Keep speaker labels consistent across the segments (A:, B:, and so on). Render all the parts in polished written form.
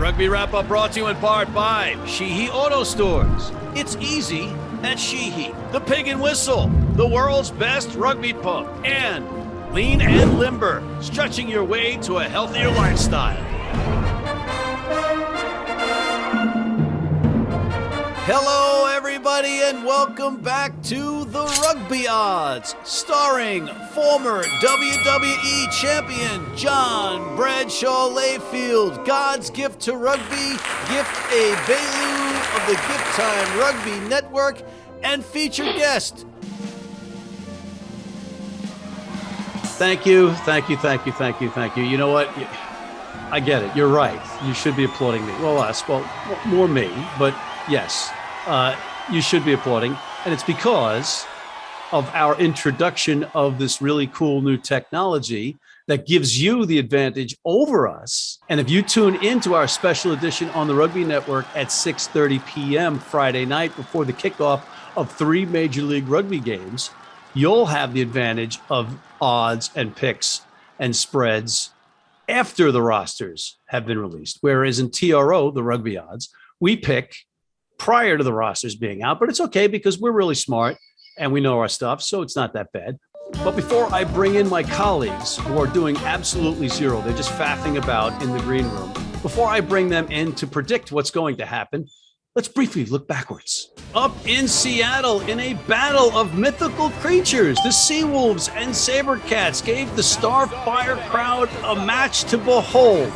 A: Rugby Wrap-Up brought to you in part by Sheehy Auto Stores. It's easy at Sheehy. The Pig and Whistle, the world's best rugby pub. And Lean and Limber, stretching your way to a healthier lifestyle. Hello, everybody, and welcome back to the Rugby Odds, starring former WWE champion John Bradshaw Layfield, God's gift to rugby, Gift Egbelu of the Gift Time Rugby Network, and featured guest. Thank you. You know what? I get it. You're right. You should be applauding me. Well, us. Well, more me, but yes, you should be applauding. And it's because of our introduction of this really cool new technology that gives you the advantage over us. And if you tune into our special edition on the Rugby Network at 6:30 p.m. Friday night before the kickoff of 3 Major League Rugby games, you'll have the advantage of odds and picks and spreads after the rosters have been released. Whereas in TRO, the Rugby Odds, we pick prior to the rosters being out, but it's okay because we're really smart and we know our stuff, so it's not that bad. But before I bring in my colleagues who are doing absolutely zero, they're just faffing about in the green room, before I bring them in to predict what's going to happen, let's briefly look backwards. Up in Seattle, in a battle of mythical creatures, the Seawolves and Sabercats gave the Starfire crowd a match to behold.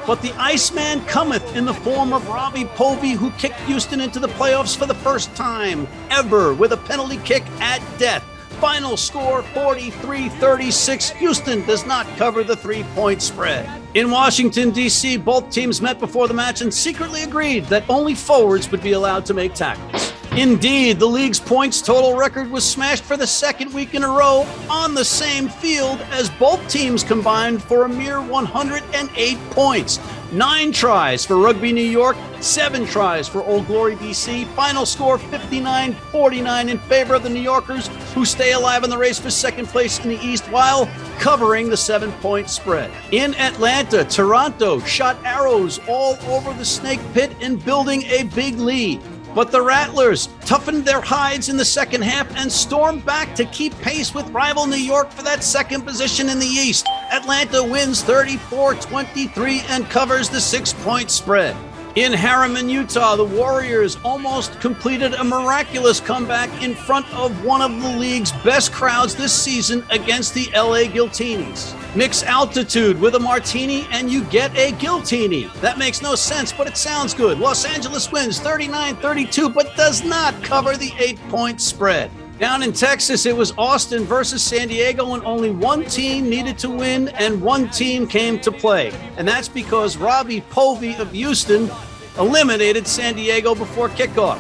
A: But the Iceman cometh in the form of Robbie Povey, who kicked Houston into the playoffs for the first time ever with a penalty kick at death. Final score 43-36. Houston does not cover the 3-point spread. In Washington, D.C., both teams met before the match and secretly agreed that only forwards would be allowed to make tackles. Indeed, the league's points total record was smashed for the second week in a row on the same field as both teams combined for a mere 108 points. 9 tries for Rugby New York, 7 tries for Old Glory DC. Final score 59-49 in favor of the New Yorkers, who stay alive in the race for second place in the East while covering the 7-point spread. In Atlanta, Toronto shot arrows all over the snake pit in building a big lead. But the Rattlers toughened their hides in the second half and stormed back to keep pace with rival New York for that second position in the East. Atlanta wins 34-23 and covers the 6-point spread. In Harriman, Utah, the Warriors almost completed a miraculous comeback in front of one of the league's best crowds this season against the LA Giltinis. Mix altitude with a martini and you get a Giltini. That makes no sense, but it sounds good. Los Angeles wins 39-32, but does not cover the 8-point spread. Down in Texas, it was Austin versus San Diego, and only one team needed to win and one team came to play. And that's because Robbie Povey of Houston eliminated San Diego before kickoff.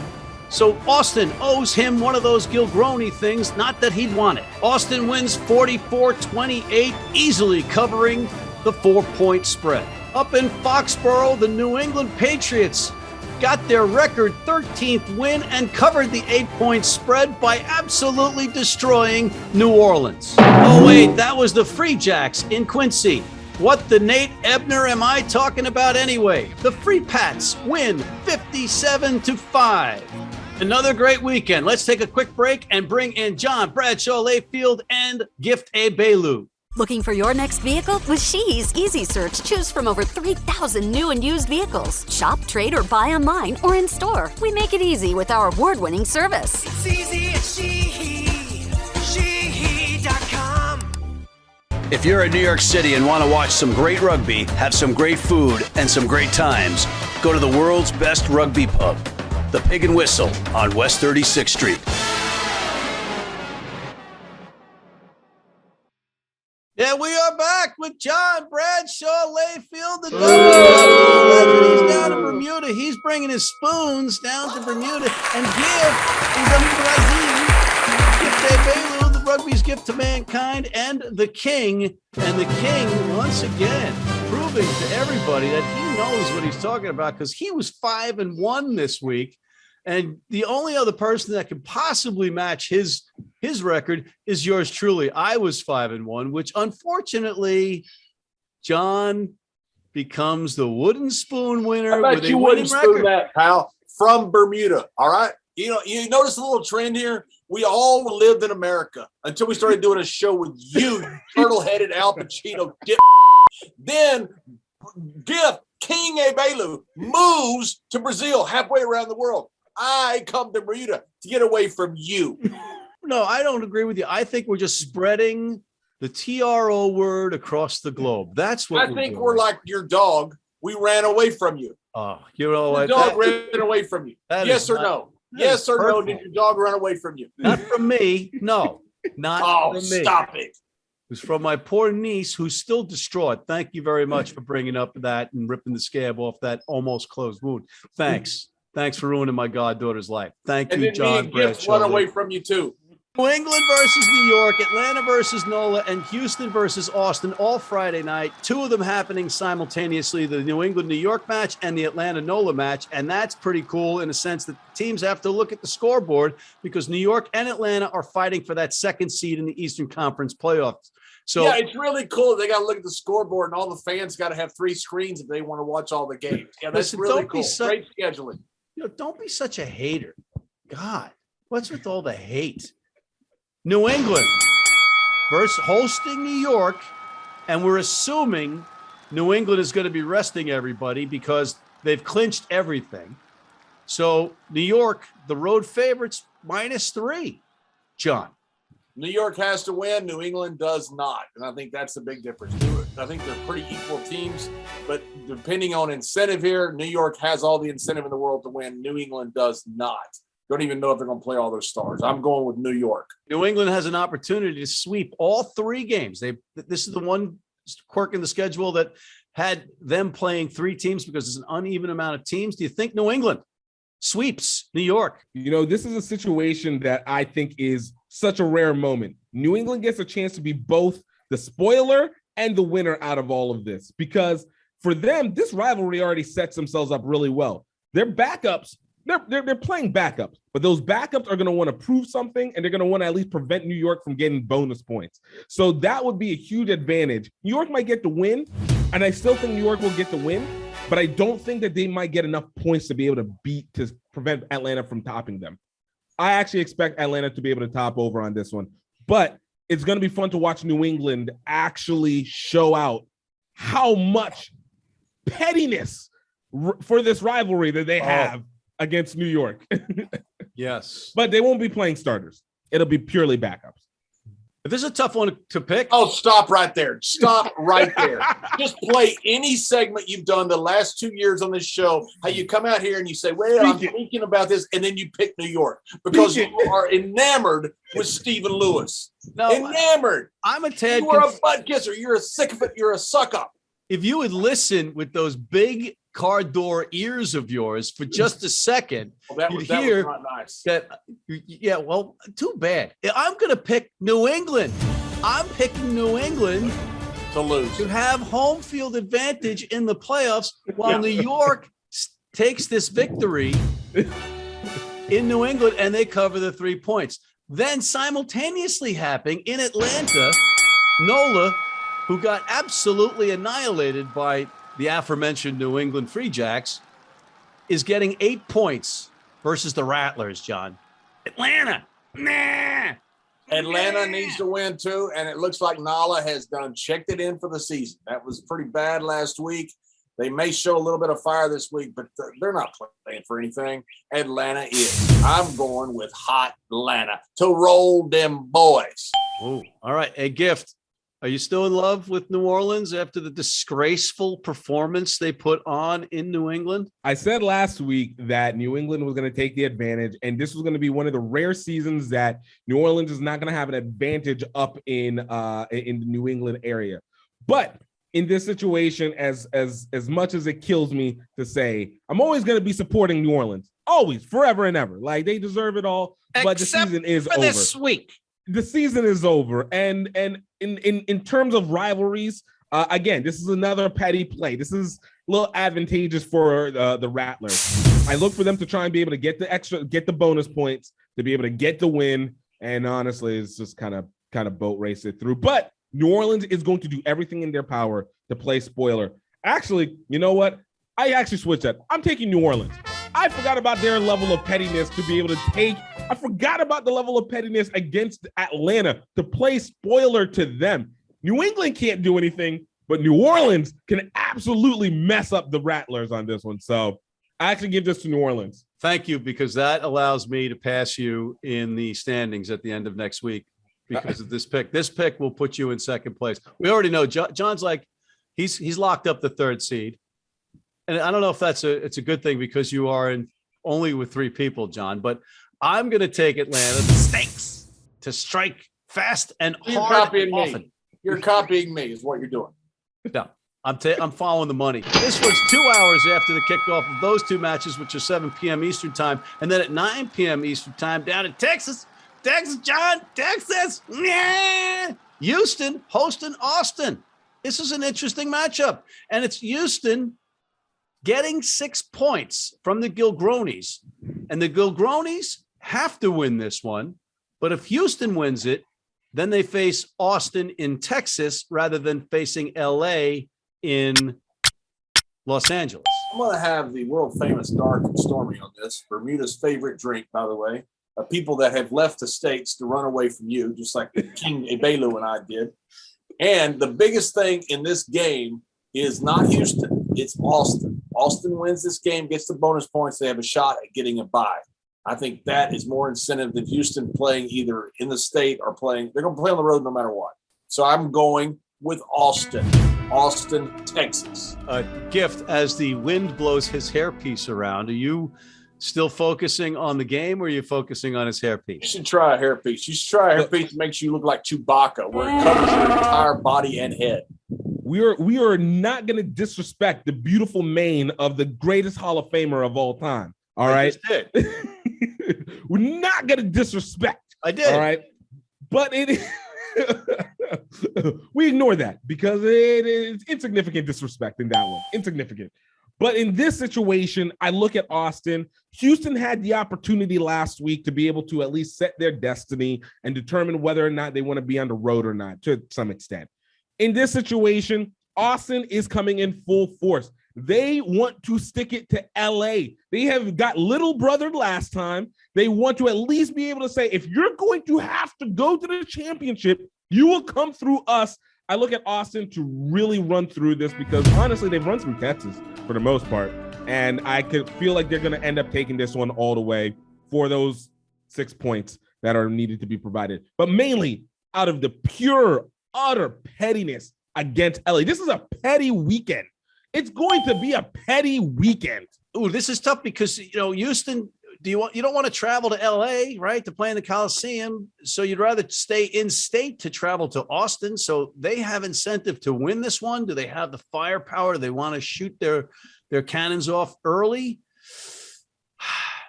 A: So Austin owes him one of those Gilgroni things, not that he'd want it. Austin wins 44-28, easily covering the 4-point spread. Up in Foxborough, the New England Patriots got their record 13th win and covered the 8-point spread by absolutely destroying New Orleans. Oh wait, that was the Free Jacks in Quincy. What the Nate Ebner am I talking about anyway? The Free Pats win 57-5. Another great weekend. Let's take a quick break and bring in John Bradshaw Layfield and Gift Egbelu.
B: Looking for your next vehicle? With Sheehy's Easy Search, choose from over 3,000 new and used vehicles. Shop, trade, or buy online or in store. We make it easy with our award-winning service.
C: It's easy at Sheehy. Sheehy.com.
A: If you're in New York City and want to watch some great rugby, have some great food, and some great times, go to the world's best rugby pub, the Pig and Whistle on West 36th Street. Yeah, we are back with John Bradshaw Layfield, the WWE Legend. He's down in Bermuda. He's bringing his spoons down to Bermuda. And Gift Egbelu, the rugby's gift to mankind, and the King. And the King, once again, proving to everybody that he knows what he's talking about, because he was 5-1 this week. And the only other person that could possibly match his record is yours truly. I was 5-1, which unfortunately, John, becomes the wooden spoon winner.
D: I bet
A: with a
D: you
A: winning
D: wouldn't spoon
A: record.
D: that, pal. From Bermuda, all right? You know, you notice a little trend here? We all lived in America until we started doing a show with you, turtle-headed Al Pacino dip. Then King Egbelu moves to Brazil halfway around the world. I come to Bermuda to get away from you.
A: No, I don't agree with you. I think we're just spreading the TRO word across the globe. That's what
D: I think we're like your dog. We ran away from you.
A: Oh, you know
D: The
A: what?
D: dog ran away from you. Yes or no? Yes or no? Did your dog run away from you?
A: Not from me. No, not from me.
D: Stop it.
A: It was from my poor niece who's still distraught. Thank you very much for bringing up that and ripping the scab off that almost closed wound. Thanks. Thanks for ruining my goddaughter's life. Thank
D: And
A: you,
D: then
A: John.
D: me and Gibbs run away from you too.
A: New England versus New York, Atlanta versus NOLA, and Houston versus Austin all Friday night. Two of them happening simultaneously, the New England-New York match and the Atlanta-NOLA match. And that's pretty cool in a sense that teams have to look at the scoreboard because New York and Atlanta are fighting for that second seed in the Eastern Conference playoffs. So
D: yeah, it's really cool. They got to look at the scoreboard, and all the fans got to have 3 screens if they want to watch all the games. Yeah, that's
A: Listen,
D: really cool. Great scheduling.
A: Don't be such a hater. God, what's with all the hate? New England versus hosting New York, and we're assuming New England is going to be resting everybody because they've clinched everything. So New York, the road favorites, -3. John.
D: New York has to win. New England does not. And I think that's the big difference. I think they're pretty equal teams, but depending on incentive here, New York has all the incentive in the world to win. New England does not. Don't even know if they're going to play all their stars. I'm going with New York.
A: New England has an opportunity to sweep all 3 games. This is the one quirk in the schedule that had them playing 3 teams because it's an uneven amount of teams. Do you think New England sweeps New York?
E: You know, this is a situation that I think is such a rare moment. New England gets a chance to be both the spoiler and the winner out of all of this, because for them, this rivalry already sets themselves up really well. Their backups, they're playing backups, but those backups are going to want to prove something, and they're going to want to at least prevent New York from getting bonus points. So that would be a huge advantage. New York might get the win, and I still think New York will get the win, but I don't think that they might get enough points to be able to prevent Atlanta from topping them. I actually expect Atlanta to be able to top over on this one, but it's going to be fun to watch New England actually show out how much pettiness for this rivalry that they have against New York.
A: Yes.
E: But they won't be playing starters. It'll be purely backups.
A: This is a tough one to pick.
D: Oh, stop right there. Stop right there. Just play any segment you've done the last 2 years on this show, how you come out here and you say, well, I'm thinking about this, and then you pick New York because you are enamored with Stephen Lewis.
A: No,
D: enamored.
A: I'm a tad.
D: You are a butt kisser. You're a sycophant. You're a suck-up.
A: If you would listen with those big car door ears of yours for just a second,
D: that was not nice.
A: Yeah, well, too bad. I'm going to pick New England. I'm picking New England
D: to lose,
A: to have home field advantage in the playoffs while New York takes this victory in New England and they cover the 3 points. Then simultaneously happening in Atlanta, NOLA, who got absolutely annihilated by the aforementioned New England Free Jacks, is getting 8 points versus the Rattlers, John. Atlanta,
D: Atlanta needs to win too, and it looks like NOLA has checked it in for the season. That was pretty bad last week. They may show a little bit of fire this week, but they're not playing for anything. Atlanta is. I'm going with hot Atlanta to roll them boys.
A: Oh, all right. A gift. Are you still in love with New Orleans after the disgraceful performance they put on in New England?
E: I said last week that New England was going to take the advantage, and this was going to be one of the rare seasons that New Orleans is not going to have an advantage up in the New England area. But in this situation, as much as it kills me to say, I'm always going to be supporting New Orleans, always, forever and ever. Like, they deserve it all. But the season is over
A: this week.
E: The season is over, and in terms of rivalries, again, this is another petty play. This is a little advantageous for the Rattlers. I look for them to try and be able to get the bonus points, to be able to get the win, and honestly, it's just kind of boat race it through. But New Orleans is going to do everything in their power to play spoiler. Actually, you know what? I actually switched that. I'm taking New Orleans. I forgot about their level of pettiness to be able to take. I forgot about the level of pettiness against Atlanta to play spoiler to them. New England can't do anything, but New Orleans can absolutely mess up the Rattlers on this one. So I actually give this to New Orleans.
A: Thank you, because that allows me to pass you in the standings at the end of next week because of this pick. This pick will put you in second place. We already know John's like, he's locked up the third seed. And I don't know if it's a good thing because you are in only with three people, John, but I'm going to take Atlanta, the Stakes, to strike fast and hard and often.
D: You're copying me is what you're doing.
A: No, I'm following the money. This was 2 hours after the kickoff of those two matches, which are 7 p.m. Eastern time. And then at 9 p.m. Eastern time down in Texas, John, Texas. Yeah. Houston hosting Austin. This is an interesting matchup. And it's Houston getting 6 points from the Gilgronis. And the Gilgronis have to win this one. But if Houston wins it, then they face Austin in Texas rather than facing LA in Los Angeles.
D: I'm going to have the world famous dark and stormy on this. Bermuda's favorite drink, by the way. People that have left the States to run away from you, just like King Egbelu and I did. And the biggest thing in this game is not Houston. It's Austin. Austin wins this game, gets the bonus points. They have a shot at getting a bye. I think that is more incentive than Houston playing either in the state or playing. They're going to play on the road no matter what. So I'm going with Austin, Texas.
A: Gift, as the wind blows his hairpiece around, are you still focusing on the game or are you focusing on his hairpiece?
D: You should try a hairpiece. You should try a hairpiece that makes you look like Chewbacca, where it covers your entire body and head.
E: We are not going to disrespect the beautiful mane of the greatest Hall of Famer of all time. All right. We're not going to disrespect.
A: I did.
E: All right. But we ignore that because it is insignificant disrespect in that one. Insignificant. But in this situation, I look at Austin. Houston had the opportunity last week to be able to at least set their destiny and determine whether or not they want to be on the road or not to some extent. In this situation, Austin is coming in full force. They want to stick it to LA. They have got little brother last time. They want to at least be able to say, if you're going to have to go to the championship, you will come through us. I look at Austin to really run through this because honestly, they've run through Texas for the most part. And I could feel like they're going to end up taking this one all the way for those 6 points that are needed to be provided. But mainly out of the pure, utter pettiness against LA. This is a petty weekend. It's going to be a petty weekend.
A: Ooh, this is tough because, Houston, you don't want to travel to LA, right, to play in the Coliseum. So you'd rather stay in state to travel to Austin. So they have incentive to win this one. Do they have the firepower? Do they want to shoot their cannons off early?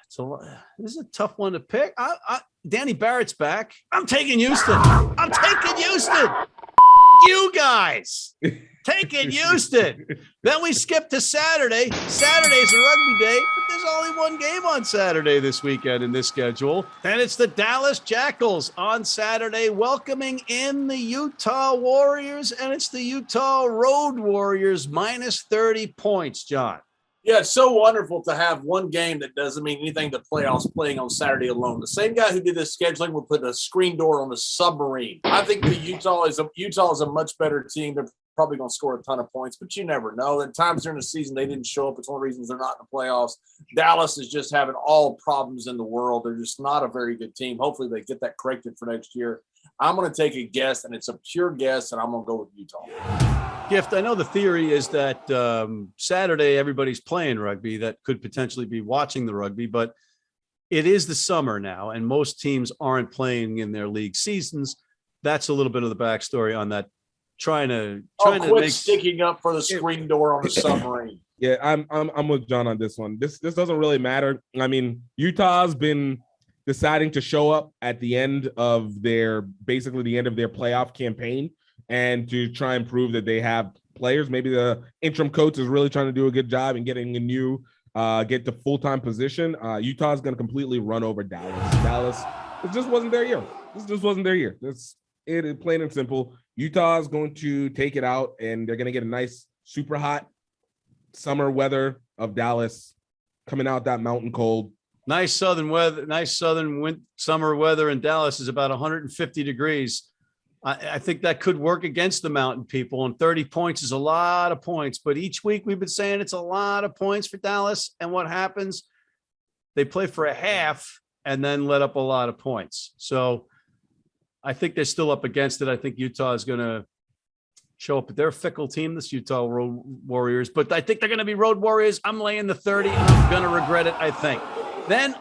A: So this is a tough one to pick. Danny Barrett's back. I'm taking Houston. You guys. Taking Houston. Then we skip to Saturday. Saturday's a rugby day, but there's only one game on Saturday this weekend in this schedule. And it's the Dallas Jackals on Saturday, welcoming in the Utah Warriors. And it's the Utah Road Warriors minus 30 points, John.
D: Yeah, it's so wonderful to have one game that doesn't mean anything to playoffs playing on Saturday alone. The same guy who did this scheduling will put a screen door on the submarine. I think the Utah is a much better team. They're probably going to score a ton of points, but you never know. At times during the season, they didn't show up. It's one of the reasons they're not in the playoffs. Dallas is just having all problems in the world. They're just not a very good team. Hopefully they get that corrected for next year. I'm going to take a guess, and it's a pure guess, and I'm going to go with Utah.
A: Gift, I know the theory is that Saturday everybody's playing rugby that could potentially be watching the rugby, but it is the summer now, and most teams aren't playing in their league seasons. That's a little bit of the backstory on that. Trying to make
D: sticking up for the screen door on the submarine.
E: Yeah, I'm with John on this one. This doesn't really matter. I mean, Utah's been deciding to show up at the end of their playoff campaign and to try and prove that they have players. Maybe the interim coach is really trying to do a good job in getting a new get the full-time position. Utah's going to completely run over Dallas. Dallas, it just wasn't their year. This just wasn't their year. It plain and simple. Utah is going to take it out, and they're going to get a nice, super hot summer weather of Dallas, coming out that mountain cold.
A: Nice southern weather, summer weather in Dallas is about 150 degrees. I think that could work against the mountain people, and 30 points is a lot of points. But each week we've been saying it's a lot of points for Dallas. And what happens? They play for a half and then let up a lot of points. So I think they're still up against it. I think Utah is going to show up. They're a fickle team, this Utah Road Warriors, but I think they're going to be Road Warriors. I'm laying the 30, and I'm going to regret it, I think. Then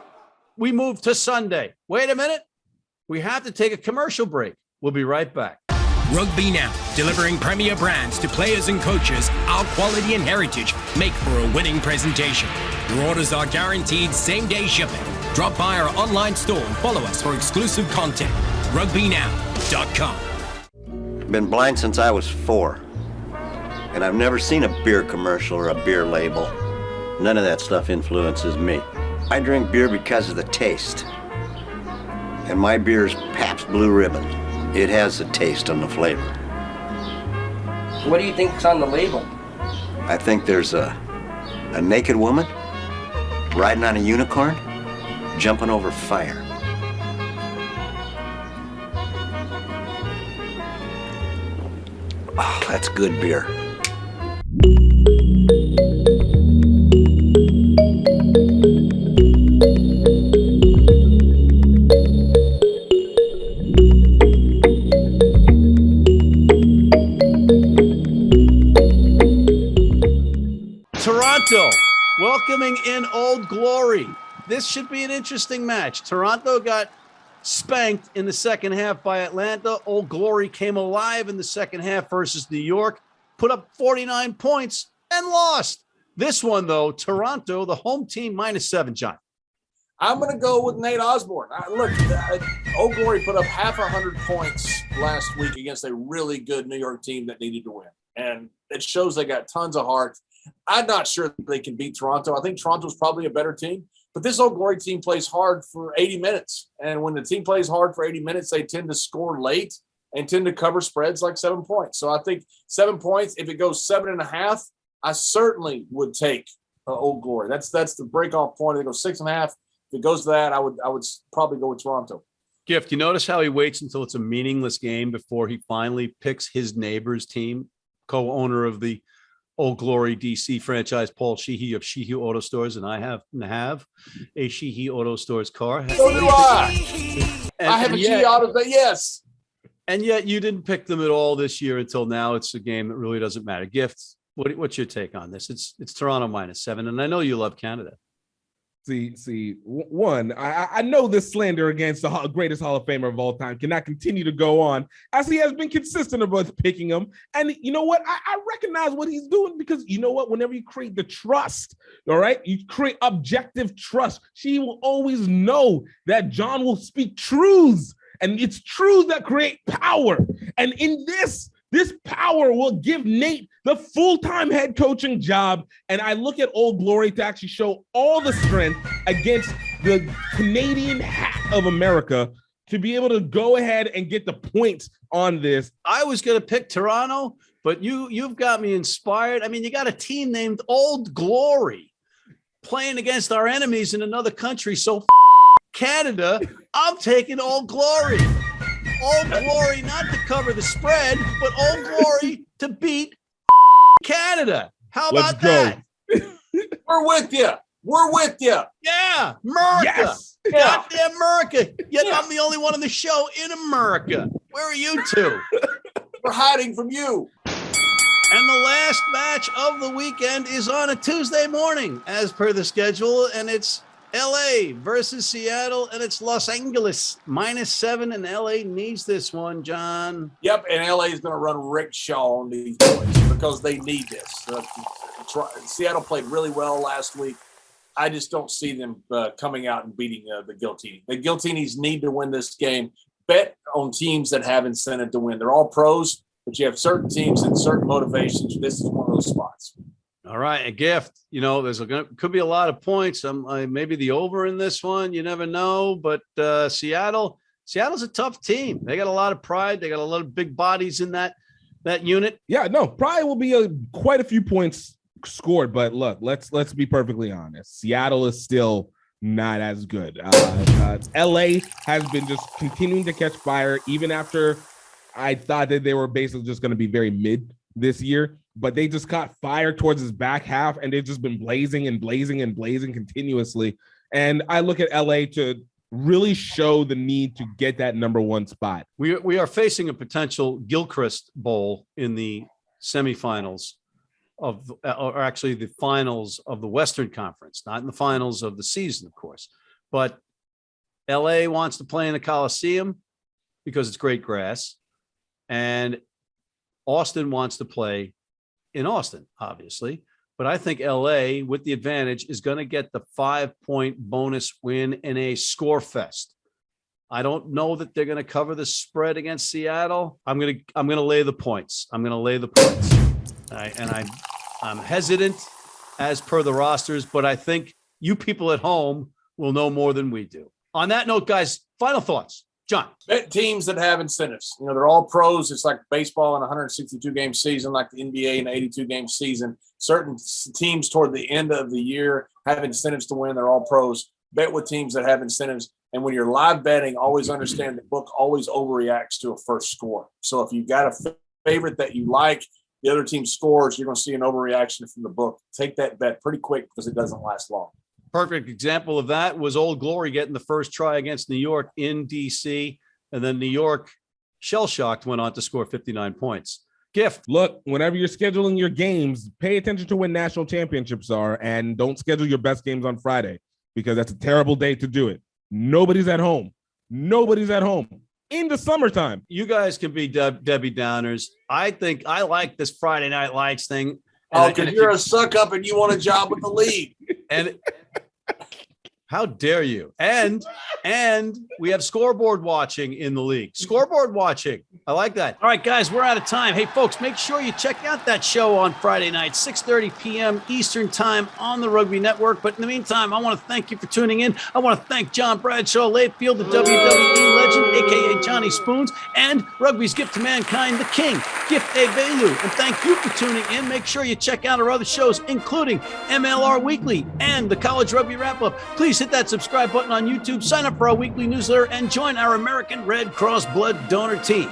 A: we move to Sunday. Wait a minute. We have to take a commercial break. We'll be right back.
C: Rugby Now, delivering premier brands to players and coaches. Our quality and heritage make for a winning presentation. Your orders are guaranteed same-day shipping. Drop by our online store and follow us for exclusive content. RugbyNow.com.
F: Been blind since I was 4. And I've never seen a beer commercial or a beer label. None of that stuff influences me. I drink beer because of the taste. And my beer is Pabst Blue Ribbon. It has the taste and the flavor.
G: What do you think's on the label?
F: I think there's a naked woman riding on a unicorn, jumping over fire. Oh, that's good beer.
A: Toronto welcoming in Old Glory. This should be an interesting match. Toronto got spanked in the second half by Atlanta. Old Glory came alive in the second half versus New York, put up 49 points and lost. This one, though, Toronto, the home team, -7, John.
D: I'm going to go with Nate Osborne. Look, Old Glory put up half 100 points last week against a really good New York team that needed to win. And it shows they got tons of heart. I'm not sure they can beat Toronto. I think Toronto's probably a better team. But this Old Glory team plays hard for 80 minutes. And when the team plays hard for 80 minutes, they tend to score late and tend to cover spreads like 7 points. So I think 7 points, if it goes 7.5, I certainly would take Old Glory. That's the break-off point. If it goes 6.5, if it goes to that, I would probably go with Toronto.
A: Gift, you notice how he waits until it's a meaningless game before he finally picks his neighbor's team, co-owner of the Old Glory DC franchise, Paul Sheehy of Sheehy Auto Stores, and I happen to have a Sheehy Auto Stores car.
D: So do I. I have a Sheehy Auto, but yes.
A: And yet you didn't pick them at all this year until now. It's a game that really doesn't matter. Gift, what's your take on this? It's Toronto -7, and I know you love Canada.
E: One, I know this slander against the greatest Hall of Famer of all time cannot continue to go on, as he has been consistent about picking him. And you know what? I recognize what he's doing, because you know what? Whenever you create the trust, all right, you create objective trust. She will always know that John will speak truths, and it's truths that create power. And in this power will give Nate the full-time head coaching job. And I look at Old Glory to actually show all the strength against the Canadian hack of America to be able to go ahead and get the points on this.
A: I was going to pick Toronto, but you've got me inspired. I mean, you got a team named Old Glory playing against our enemies in another country. So Canada, I'm taking Old Glory. Old Glory not to cover the spread, but Old Glory to beat Canada. How about that?
D: We're with you. We're with you.
A: Yeah, America.
E: Yes.
A: Goddamn America. Yet I'm the only one on the show in America. Where are you two?
D: We're hiding from you.
A: And the last match of the weekend is on a Tuesday morning, as per the schedule, and it's LA versus Seattle, and it's Los Angeles -7, and LA needs this one, John.
D: Yep, and LA is going to run rickshaw on these boys because they need this. Seattle played really well last week. I just don't see them coming out and beating the Guiltini. The Guiltinis need to win this game. Bet on teams that have incentive to win. They're all pros, but you have certain teams and certain motivations. This is one of those spots.
A: All right, a gift. You know, could be a lot of points. Maybe the over in this one. You never know. But Seattle's a tough team. They got a lot of pride. They got a lot of big bodies in that unit.
E: Yeah, no, probably will be quite a few points scored. But look, let's be perfectly honest. Seattle is still not as good. LA has been just continuing to catch fire, even after I thought that they were basically just going to be very mid this year. But they just caught fire towards his back half, and they've just been blazing continuously. And I look at LA to really show the need to get that number one spot.
A: We are facing a potential Gilchrist Bowl in the semifinals or actually the finals of the Western Conference, not in the finals of the season, of course. But LA wants to play in the Coliseum because it's great grass, and Austin wants to play in Austin, obviously. But I think LA, with the advantage, is going to get the 5-point bonus win in a score fest. I don't know that they're going to cover the spread against Seattle. I'm going to lay the points. I'm hesitant as per the rosters, but I think you people at home will know more than we do. On that note, guys, final thoughts. John.
D: Bet teams that have incentives. They're all pros. It's like baseball in a 162-game season, like the NBA in an 82-game season. Certain teams toward the end of the year have incentives to win. They're all pros. Bet with teams that have incentives. And when you're live betting, always understand the book always overreacts to a first score. So if you've got a favorite that you like, the other team scores, you're going to see an overreaction from the book. Take that bet pretty quick because it doesn't last long.
A: Perfect example of that was Old Glory getting the first try against New York in DC, and then New York, shell-shocked, went on to score 59 points. Gift.
E: Look, whenever you're scheduling your games, pay attention to when national championships are, and don't schedule your best games on Friday because that's a terrible day to do it. Nobody's at home in the summertime.
A: You guys can be Debbie Downers. I think I like this Friday Night Lights thing.
D: Oh, because you're a suck up and you want a job with the league.
A: And how dare you? And we have scoreboard watching in the league. Scoreboard watching. I like that. All right, guys, we're out of time. Hey, folks, make sure you check out that show on Friday night, 6:30 p.m. Eastern time on the Rugby Network. But in the meantime, I want to thank you for tuning in. I want to thank John Bradshaw, Layfield, the WWE legend, a.k.a. Johnny Spoons, and Rugby's gift to mankind, the king, Gift Egbelu. And thank you for tuning in. Make sure you check out our other shows, including MLR Weekly and the College Rugby Wrap-Up. Please hit that subscribe button on YouTube, sign up for our weekly newsletter, and join our American Red Cross blood donor team.